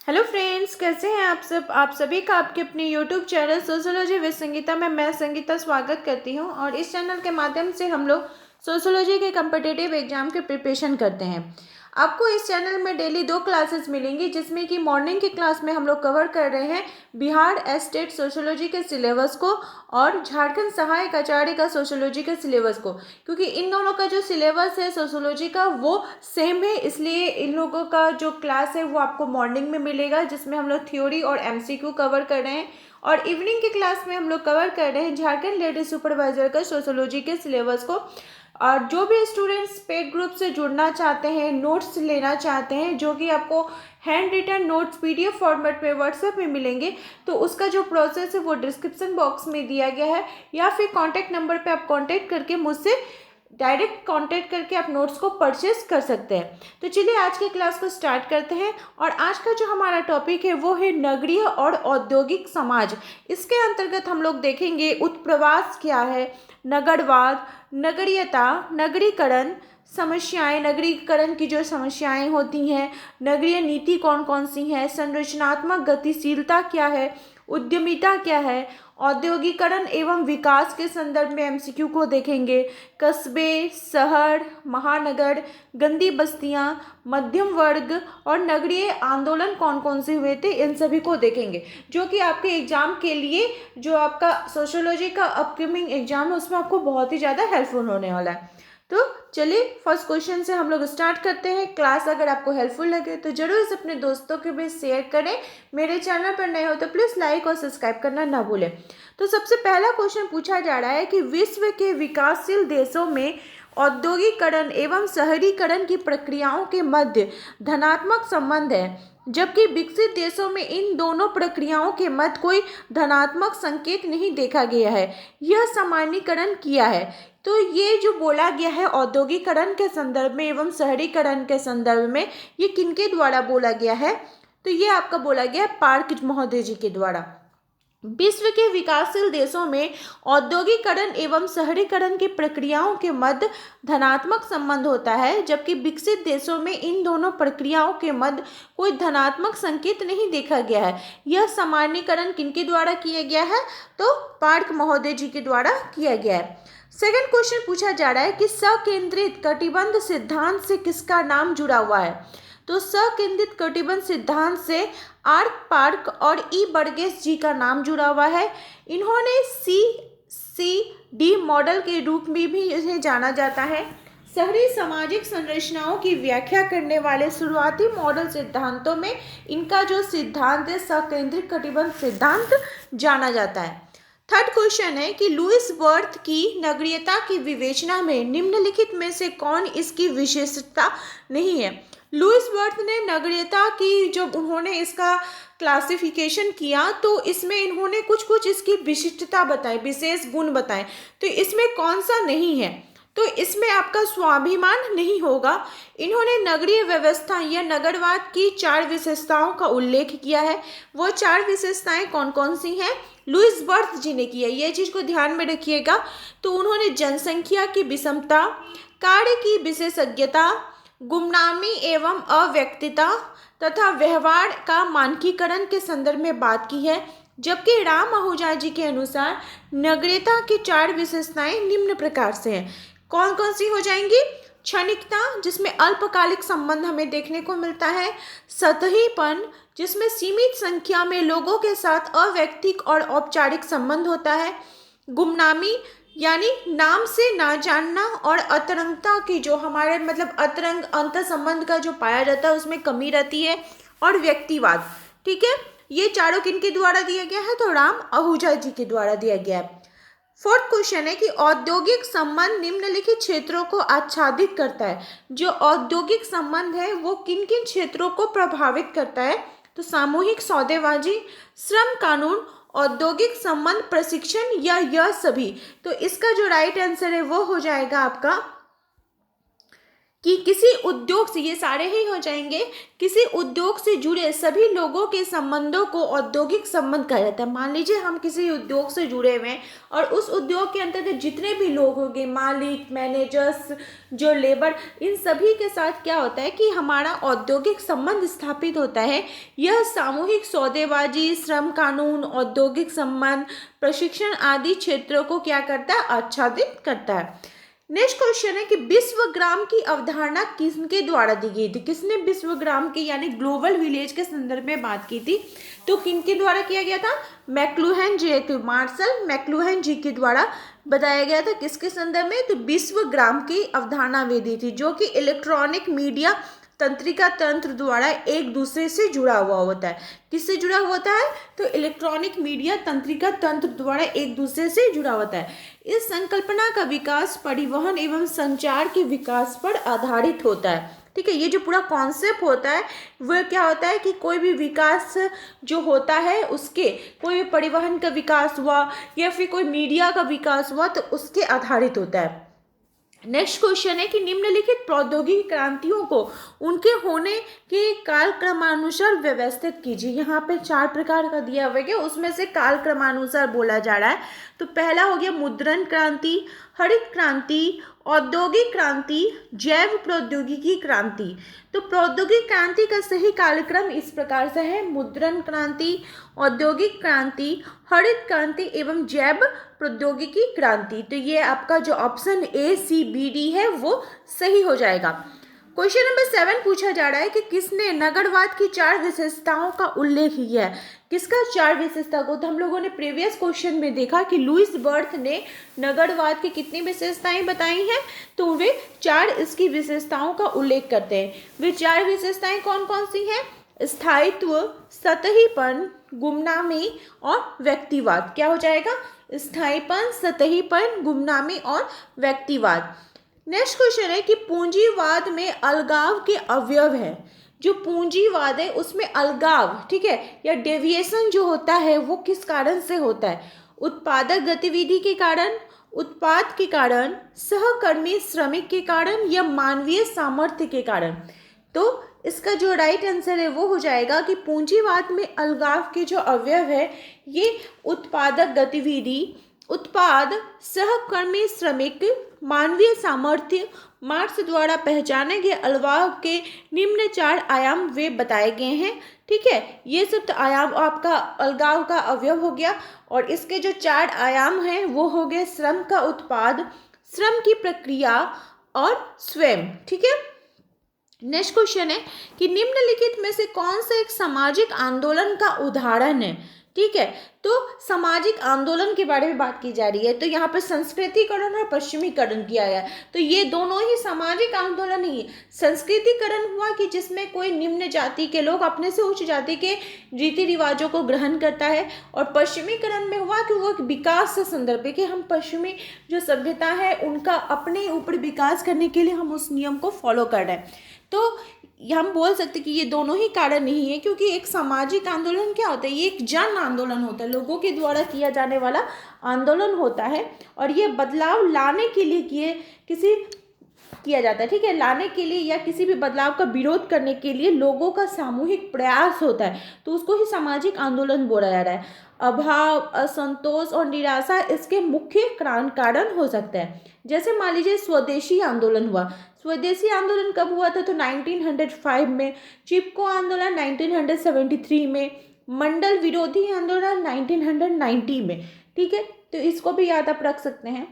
Hello friends, कैसे हैं आप सब। आप सभी का आपके अपने YouTube channel sociology with Sangeeta में मैं संगीता स्वागत करती हूं। और इस चैनल के माध्यम से हम लोग सोशियोलॉजी के कम्पिटिटिव एग्जाम के प्रिपरेशन करते हैं। आपको इस चैनल में डेली 2 क्लासेस मिलेंगी, जिसमें कि मॉर्निंग की क्लास में हम लोग कवर कर रहे हैं बिहार स्टेट सोशियोलॉजी के सिलेबस को और झारखंड सहायक आचार्य का सोशियोलॉजी के सिलेबस को, क्योंकि इन दोनों का जो सिलेबस है सोशियोलॉजी का वो सेम है, इसलिए इन लोगों का जो क्लास है वो आपको मॉर्निंग में मिलेगा, जिसमें हम लोग थ्योरी और एमसीक्यू कवर कर रहे हैं। और इवनिंग के क्लास में हम लोग कवर कर रहे हैं झारखंड लेडी सुपरवाइजर का सोशियोलॉजी के सिलेबस को। और जो भी स्टूडेंट्स पेड ग्रुप से जुड़ना चाहते हैं, नोट्स लेना चाहते हैं, जो कि आपको hand written notes PDF format में व्हाट्सएप में मिलेंगे, तो उसका जो प्रोसेस है वो डिस्क्रिप्शन बॉक्स में दिया गया है, या फिर कॉन्टैक्ट नंबर पे आप कॉन्टैक्ट करके मुझसे डायरेक्ट कांटेक्ट करके आप नोट्स को परचेस कर सकते हैं। तो चलिए आज की क्लास को स्टार्ट करते हैं। और आज का जो हमारा टॉपिक है वो है नगरीय और औद्योगिक समाज। इसके अंतर्गत हम लोग देखेंगे उत्प्रवास क्या है, नगरवाद, नगरीयता, नगरीकरण समस्याएं, नगरीकरण की जो समस्याएं होती हैं, नगरीय नीति कौन कौन सी है, संरचनात्मक गतिशीलता क्या है, उद्यमिता क्या है, औद्योगिकरण एवं विकास के संदर्भ में एमसीक्यू को देखेंगे, कस्बे, शहर, महानगर, गंदी बस्तियां, मध्यम वर्ग और नगरीय आंदोलन कौन कौन से हुए थे, इन सभी को देखेंगे, जो कि आपके एग्जाम के लिए जो आपका सोशियोलॉजी का अपकमिंग एग्जाम है उसमें आपको बहुत ही ज़्यादा हेल्पफुल होने वाला है। तो चलिए फर्स्ट क्वेश्चन से हम लोग स्टार्ट करते हैं। क्लास अगर आपको हेल्पफुल लगे तो जरूर इसे अपने दोस्तों के बीच शेयर करें। मेरे चैनल पर नए हो तो प्लीज़ लाइक और सब्सक्राइब करना ना भूलें। तो सबसे पहला क्वेश्चन पूछा जा रहा है कि विश्व के विकासशील देशों में औद्योगिकरण एवं शहरीकरण की प्रक्रियाओं के मध्य धनात्मक संबंध है, जबकि विकसित देशों में इन दोनों प्रक्रियाओं के मध्य कोई धनात्मक संकेत नहीं देखा गया है। यह सामान्यीकरण किया है। तो ये जो बोला गया है औद्योगिकरण के संदर्भ में एवं शहरीकरण के संदर्भ में, ये किनके द्वारा बोला गया है? तो ये आपका बोला गया है पार्क महोदय जी के द्वारा। विश्व के विकासशील देशों में औद्योगिकरण एवं शहरीकरण की प्रक्रियाओं के मध्य धनात्मक संबंध होता है, जबकि विकसित देशों में इन दोनों प्रक्रियाओं के मध्य कोई धनात्मक संकेत नहीं देखा गया है। यह सामान्यीकरण किनके द्वारा किया गया है? तो पार्क महोदय जी के द्वारा किया गया है। सेकंड क्वेश्चन पूछा जा रहा है कि सकेंद्रित कटिबंध सिद्धांत से किसका नाम जुड़ा हुआ है? तो सकेंद्रित कटिबंध सिद्धांत से आर पार्क और ई बर्गेस जी का नाम जुड़ा हुआ है। इन्होंने CCD मॉडल के रूप में भी इन्हें जाना जाता है। शहरी सामाजिक संरचनाओं की व्याख्या करने वाले शुरुआती मॉडल सिद्धांतों में इनका जो सिद्धांत है सकेंद्रित कटिबंध सिद्धांत जाना जाता है। थर्ड क्वेश्चन है कि लुईस वर्थ की नगरीयता की विवेचना में निम्नलिखित में से कौन इसकी विशेषता नहीं है? लुईस वर्थ ने नगरीयता की जब उन्होंने इसका क्लासिफिकेशन किया तो इसमें इन्होंने कुछ कुछ इसकी विशिष्टता बताई, विशेष गुण बताए। तो इसमें कौन सा नहीं है? तो इसमें आपका स्वाभिमान नहीं होगा। इन्होंने नगरीय व्यवस्था या नगरवाद की 4 विशेषताओं का उल्लेख किया है। वो 4 विशेषताएं कौन कौन सी हैं? लुईस वर्थ जी ने किया, ये चीज को ध्यान में रखिएगा। तो उन्होंने जनसंख्या की विषमता, कार्य की विशेषज्ञता, गुमनामी एवं अव्यक्तता तथा व्यवहार का मानकीकरण के संदर्भ में बात की है। जबकि राम आहूजा जी के अनुसार नगरीयता की 4 विशेषताएं निम्न प्रकार से हैं। कौन कौन सी हो जाएंगी? क्षणिकता, जिसमें अल्पकालिक संबंध हमें देखने को मिलता है। सतहीपन, जिसमें सीमित संख्या में लोगों के साथ अवैयक्तिक और औपचारिक संबंध होता है। गुमनामी, यानी नाम से ना जानना और अतरंगता की जो हमारे मतलब अतरंग अंतर संबंध का जो पाया जाता है उसमें कमी रहती है। और व्यक्तिवाद। ठीक है, ये चारों किनके द्वारा दिया गया है? तो राम आहूजा जी के द्वारा दिया गया है। फोर्थ क्वेश्चन है कि औद्योगिक संबंध निम्नलिखित क्षेत्रों को आच्छादित करता है। जो औद्योगिक संबंध है वो किन किन क्षेत्रों को प्रभावित करता है? तो सामूहिक सौदेबाजी, श्रम कानून, औद्योगिक संबंध प्रशिक्षण या यह सभी। तो इसका जो राइट आंसर है वो हो जाएगा आपका कि किसी उद्योग से, ये सारे ही हो जाएंगे, किसी उद्योग से जुड़े सभी लोगों के संबंधों को औद्योगिक संबंध कहा जाता है। मान लीजिए हम किसी उद्योग से जुड़े हुए हैं और उस उद्योग के अंतर्गत जितने भी लोग होंगे, मालिक, मैनेजर्स, जो लेबर, इन सभी के साथ क्या होता है कि हमारा औद्योगिक संबंध स्थापित होता है। यह सामूहिक सौदेबाजी, श्रम कानून, औद्योगिक संबंध, प्रशिक्षण आदि क्षेत्रों को क्या करता है, आच्छादित करता है। नेक्स्ट क्वेश्चन है कि विश्वग्राम की अवधारणा किसके द्वारा दी गई थी? किसने विश्वग्राम की यानी ग्लोबल विलेज के संदर्भ में बात की थी? तो किनके द्वारा किया गया था? मैक्लुहन जी, मार्शल मैक्लुहन जी के द्वारा बताया गया था। किसके संदर्भ में? तो विश्वग्राम की अवधारणा वे दी थी, जो कि इलेक्ट्रॉनिक मीडिया तंत्रिका तंत्र द्वारा एक दूसरे से जुड़ा हुआ होता है। किससे जुड़ा हुआ होता है? तो इलेक्ट्रॉनिक मीडिया तंत्रिका तंत्र द्वारा एक दूसरे से जुड़ा होता है। इस संकल्पना का विकास परिवहन एवं संचार के विकास पर आधारित होता है। ठीक है, ये जो पूरा कॉन्सेप्ट होता है वह क्या होता है कि कोई भी विकास जो होता है, उसके कोई भी परिवहन का विकास हुआ या फिर कोई मीडिया का विकास हुआ तो उसके आधारित होता है। नेक्स्ट क्वेश्चन है कि निम्नलिखित प्रौद्योगिकी क्रांतियों को उनके होने के कालक्रमानुसार व्यवस्थित कीजिए। यहाँ पे 4 प्रकार का दिया हुआ है, उसमें से कालक्रमानुसार बोला जा रहा है। तो पहला हो गया मुद्रण क्रांति, हरित क्रांति, औद्योगिक क्रांति, जैव प्रौद्योगिकी क्रांति। तो प्रौद्योगिक क्रांति का सही कालक्रम इस प्रकार से है: मुद्रण क्रांति, औद्योगिक क्रांति, हरित क्रांति एवं जैव प्रौद्योगिकी क्रांति। तो ये आपका जो ऑप्शन ACBD है वो सही हो जाएगा। क्वेश्चन नंबर 7 पूछा जा रहा है कि किसने नगरवाद की 4 विशेषताओं का उल्लेख किया है? किसका 4 विशेषता को? तो हम लोगों ने प्रीवियस क्वेश्चन में देखा कि लुईस बर्थ ने नगरवाद की कितनी विशेषताएं बताई हैं, तो वे 4 इसकी विशेषताओं का उल्लेख करते हैं। वे 4 विशेषताएं कौन कौन सी हैं? स्थायित्व, सतहीपन, गुमनामी और व्यक्तिवाद। क्या हो जाएगा? स्थायीपन, सतहीपन, गुमनामी और व्यक्तिवाद। नेक्स्ट क्वेश्चन है कि पूंजीवाद में अलगाव के अवयव है। जो पूंजीवाद है उसमें अलगाव, ठीक है, या डेविएशन जो होता है वो किस कारण से होता है? उत्पादक गतिविधि के कारण, उत्पाद के कारण, सहकर्मी श्रमिक के कारण या मानवीय सामर्थ्य के कारण। तो इसका जो राइट आंसर है वो हो जाएगा कि पूंजीवाद में अलगाव के जो अवयव है ये उत्पादक गतिविधि, उत्पाद, सहकर्मी श्रमिक, मानवीय सामर्थ्य, मार्क्स द्वारा पहचाने गए अलगाव के निम्न 4 आयाम वे बताए गए हैं। ठीक है, ये सब तो आयाम आपका अलगाव का अवयव हो गया और इसके जो 4 आयाम हैं वो हो गए श्रम का उत्पाद, श्रम की प्रक्रिया और स्वयं। ठीक है, नेक्स्ट क्वेश्चन है कि निम्नलिखित में से कौन सा एक सामाजिक आंदोलन का उदाहरण है? ठीक है, तो सामाजिक आंदोलन के बारे में बात की जा रही है। तो यहाँ पर संस्कृतिकरण और पश्चिमीकरण किया गया, तो ये दोनों ही सामाजिक आंदोलन ही है। संस्कृतिकरण हुआ कि जिसमें कोई निम्न जाति के लोग अपने से उच्च जाति के रीति रिवाजों को ग्रहण करता है, और पश्चिमीकरण में हुआ कि वो एक विकास से संदर्भ है कि हम पश्चिमी जो सभ्यता है उनका अपने ऊपर विकास करने के लिए हम उस नियम को फॉलो कर रहे हैं। तो हम बोल सकते कि ये दोनों ही कारण नहीं है, क्योंकि एक सामाजिक आंदोलन क्या होता है? ये एक जन आंदोलन होता है, लोगों के द्वारा किया जाने वाला आंदोलन होता है और ये बदलाव लाने के लिए किया जाता है। ठीक है, लाने के लिए या किसी भी बदलाव का विरोध करने के लिए लोगों का सामूहिक प्रयास होता है, तो उसको ही सामाजिक आंदोलन बोला जा रहा है। अभाव, असंतोष और निराशा इसके मुख्य कारण हो सकता है। जैसे मान लीजिए स्वदेशी आंदोलन हुआ। स्वदेशी आंदोलन कब हुआ था? तो 1905 में, चिपको आंदोलन 1973 में, मंडल विरोधी आंदोलन 1990 में। ठीक है, तो इसको भी याद आप रख सकते हैं।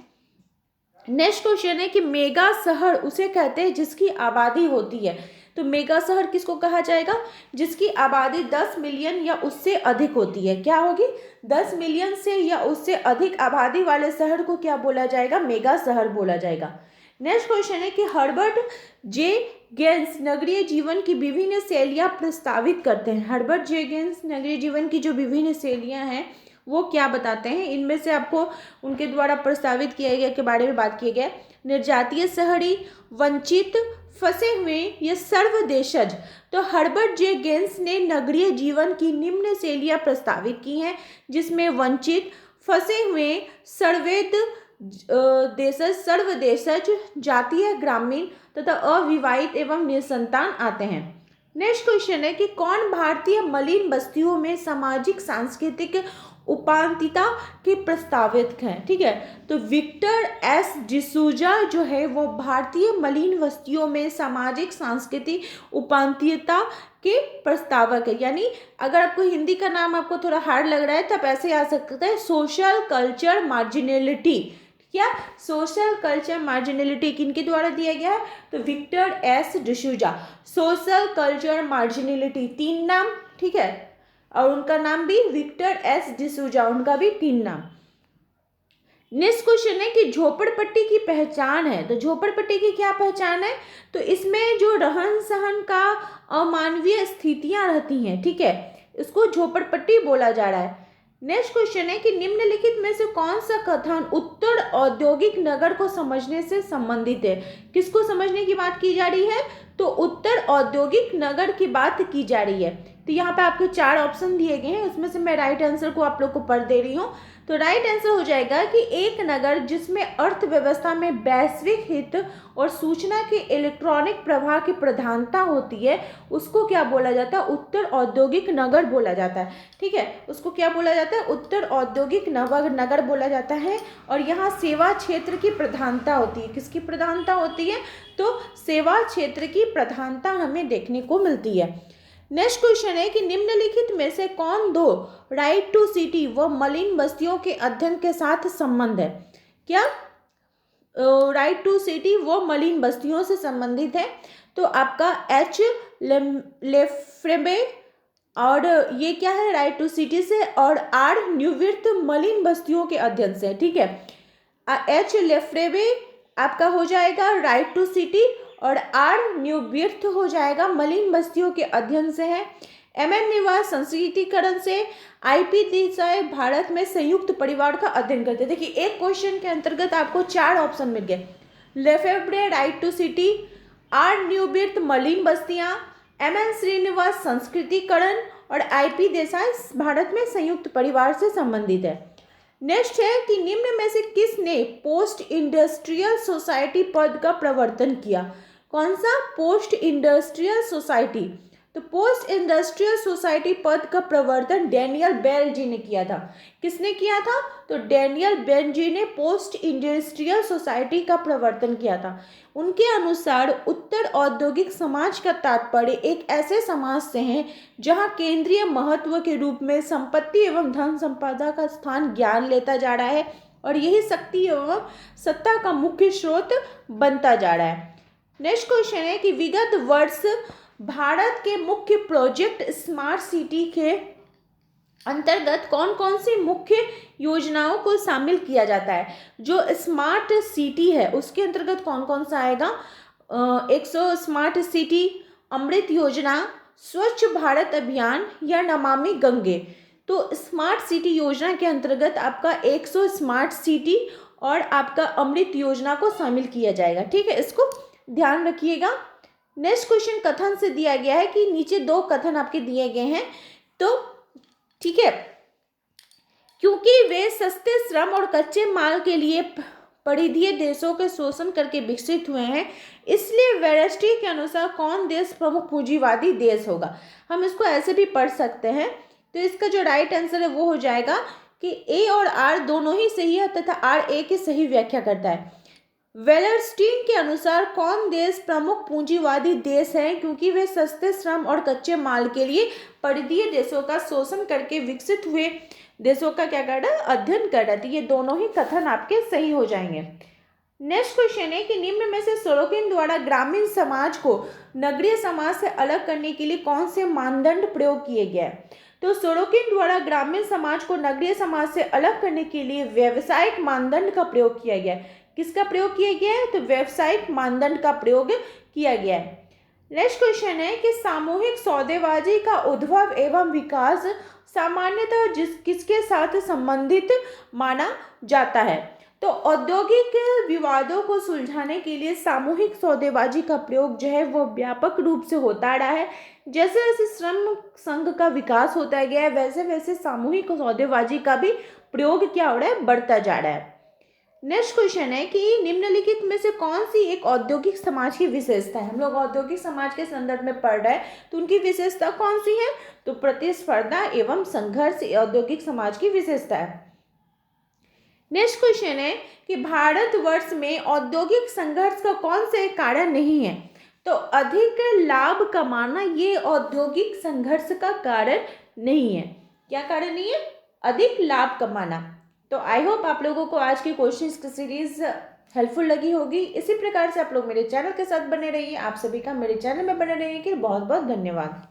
नेक्स्ट क्वेश्चन है कि मेगा शहर उसे कहते हैं जिसकी आबादी होती है। तो मेगा शहर किसको कहा जाएगा? जिसकी आबादी 10 मिलियन या उससे अधिक होती है। क्या होगी? 10 मिलियन से या उससे अधिक आबादी वाले शहर को क्या बोला जाएगा? मेगा शहर बोला जाएगा। नेक्स्ट क्वेश्चन है कि हर्बर्ट जे गेंस नगरीय जीवन की विभिन्न शैलियाँ प्रस्तावित करते हैं। हर्बर्ट जे गेंस नगरीय जीवन की जो विभिन्न शैलियाँ हैं वो क्या बताते हैं? इनमें से आपको उनके द्वारा प्रस्तावित किया गया के बारे में बात किया गया। निर्जातीय शहरी, वंचित, फंसे हुए या सर्वदेशज। तो हर्बर्ट जे गेंस ने नगरीय जीवन की निम्न शैलियाँ प्रस्तावित की हैं, जिसमें वंचित, फंसे हुए, सर्वैध, देशज, सर्वदेशज, जातीय, ग्रामीण तथा अविवाहित एवं निसंतान आते हैं। नेक्स्ट क्वेश्चन है कि कौन भारतीय मलिन बस्तियों में सामाजिक सांस्कृतिक उपांतिता के प्रस्तावित हैं। ठीक है, तो विक्टर एस डिसूजा जो है वो भारतीय मलिन बस्तियों में सामाजिक सांस्कृतिक उपांतिता के प्रस्तावक है। यानी अगर आपको हिंदी का नाम आपको थोड़ा हार्ड लग रहा है तो आप ऐसे आ सकते हैं, सोशल कल्चर मार्जिनलिटी। क्या सोशल कल्चर मार्जिनलिटी किनके द्वारा दिया गया है, तो Victor S D'Souza. Social culture marginality, 3 नाम, ठीक है, और उनका नाम भी विक्टर एस डिसूजा, उनका भी 3 नाम। नेक्स्ट क्वेश्चन है कि झोपड़पट्टी की पहचान है, तो झोपड़पट्टी की क्या पहचान है, तो इसमें जो रहन सहन का अमानवीय स्थितियां रहती हैं, ठीक है, इसको झोपड़पट्टी बोला जा रहा है। नेक्स्ट क्वेश्चन है कि निम्नलिखित में से कौन सा कथन उत्तर औद्योगिक नगर को समझने से संबंधित है। किसको समझने की बात की जा रही है, तो उत्तर औद्योगिक नगर की बात की जा रही है। तो यहाँ पे आपके 4 ऑप्शन दिए गए हैं, उसमें से मैं राइट आंसर को आप लोग को पढ़ दे रही हूँ। तो राइट आंसर हो जाएगा कि एक नगर जिसमें अर्थव्यवस्था में वैश्विक हित और सूचना के इलेक्ट्रॉनिक प्रवाह की प्रधानता होती है, उसको क्या बोला जाता है, उत्तर औद्योगिक नगर बोला जाता है। ठीक है, उसको क्या बोला जाता है, उत्तर औद्योगिक नगर बोला जाता है। और यहाँ सेवा क्षेत्र की प्रधानता होती है। किसकी प्रधानता होती है, तो सेवा क्षेत्र की प्रधानता हमें देखने को मिलती है। नेक्स्ट क्वेश्चन है कि निम्नलिखित में से कौन दो राइट टू सिटी व मलिन बस्तियों के अध्ययन के साथ संबंध है। क्या राइट टू सिटी व मलिन बस्तियों से संबंधित है, तो आपका एच लेफ्रेबे, और ये क्या है, राइट टू सिटी से, और आर न्यूविर्थ मलिन बस्तियों के अध्ययन से। ठीक है, एच लेफ्रेबे आपका हो जाएगा राइट टू सिटी, और आर न्यूविर्थ हो जाएगा मलिन बस्तियों के अध्ययन से है। एमएन निवास संस्कृतिकरण से, आईपी देसाई भारत में संयुक्त परिवार का अध्ययन करते हैं। देखिए एक क्वेश्चन के अंतर्गत आपको 4 ऑप्शन मिल गए, Lefebvre right to city, R Neuwirth मलिन बस्तियां, एमएन श्रीनिवास संस्कृतिकरण, और आईपी देसाई भारत में संयुक्त परिवार से संबंधित है। नेक्स्ट है कि निम्न में से किसने पोस्ट इंडस्ट्रियल सोसाइटी पद का प्रवर्तन किया। कौन सा, पोस्ट इंडस्ट्रियल सोसाइटी, तो पोस्ट इंडस्ट्रियल सोसाइटी पद का प्रवर्तन डैनियल बेल जी ने किया था। किसने किया था, तो डैनियल बेल जी ने पोस्ट इंडस्ट्रियल सोसाइटी का प्रवर्तन किया था। उनके अनुसार उत्तर औद्योगिक समाज का तात्पर्य एक ऐसे समाज से है जहां केंद्रीय महत्व के रूप में संपत्ति एवं धन संपदा का स्थान ज्ञान लेता जा रहा है, और यही शक्ति एवं सत्ता का मुख्य स्रोत बनता जा रहा है। नेक्स्ट क्वेश्चन है कि विगत वर्ष भारत के मुख्य प्रोजेक्ट स्मार्ट सिटी के अंतर्गत कौन कौन सी मुख्य योजनाओं को शामिल किया जाता है। जो स्मार्ट सिटी है उसके अंतर्गत कौन कौन सा आएगा, 100 स्मार्ट सिटी, अमृत योजना, स्वच्छ भारत अभियान, या नमामि गंगे। तो स्मार्ट सिटी योजना के अंतर्गत आपका 100 स्मार्ट सिटी और आपका अमृत योजना को शामिल किया जाएगा। ठीक है, इसको ध्यान रखिएगा। नेक्स्ट क्वेश्चन कथन से दिया गया है कि नीचे 2 कथन आपके दिए गए हैं, तो ठीक है, क्योंकि वे सस्ते श्रम और कच्चे माल के लिए परिधीय देशों के शोषण करके विकसित हुए हैं, इसलिए वेरेस्टी के अनुसार कौन देश प्रमुख पूंजीवादी देश होगा। हम इसको ऐसे भी पढ़ सकते हैं, तो इसका जो राइट आंसर है वो हो जाएगा कि ए और आर दोनों ही सही है तथा आर ए की सही व्याख्या करता है। वेलरस्टीन के अनुसार कौन देश प्रमुख पूंजीवादी देश है, क्योंकि वे सस्ते श्रम और कच्चे माल के लिए परिधीय देशों का शोषण करके विकसित हुए देशों का क्या कर रहा है, अध्ययन कर रहा है। तो ये दोनों ही कथन आपके सही हो जाएंगे। नेक्स्ट क्वेश्चन है कि निम्न में से सोरोकिन द्वारा ग्रामीण समाज को नगरीय समाज से अलग करने के लिए कौन से मानदंड प्रयोग किए गए। तो सोरोकिन द्वारा ग्रामीण समाज को नगरीय समाज से अलग करने के लिए व्यावसायिक मानदंड का प्रयोग किया गया है। किसका प्रयोग किया गया है, तो व्यावसायिक मानदंड का प्रयोग किया गया है। नेक्स्ट क्वेश्चन है कि सामूहिक सौदेबाजी का उद्भव एवं विकास सामान्यतः किसके साथ संबंधित माना जाता है। तो औद्योगिक विवादों को सुलझाने के लिए सामूहिक सौदेबाजी का प्रयोग जो है वो व्यापक रूप से होता रहा है। जैसे जैसे श्रम संघ का विकास होता गया है वैसे वैसे सामूहिक सौदेबाजी का भी प्रयोग क्या हो रहा है, बढ़ता जा रहा है। नेक्स्ट क्वेश्चन है कि निम्नलिखित में से कौन सी एक औद्योगिक समाज की विशेषता है। हम लोग औद्योगिक समाज के संदर्भ में पढ़ रहे हैं, तो उनकी विशेषता कौन सी है? तो प्रतिस्पर्धा एवं संघर्ष औद्योगिक समाज की विशेषता है। नेक्स्ट क्वेश्चन है कि भारतवर्ष में औद्योगिक संघर्ष का कौन से कारण नहीं है? तो अधिक लाभ कमाना ये औद्योगिक संघर्ष का कारण नहीं है। क्या कारण नहीं है? अधिक लाभ कमाना। तो आई होप आप लोगों को आज की क्वेश्चंस की सीरीज हेल्पफुल लगी होगी। इसी प्रकार से आप लोग मेरे चैनल के साथ बने रहिए। आप सभी का मेरे चैनल में बने रहने के लिए बहुत बहुत धन्यवाद।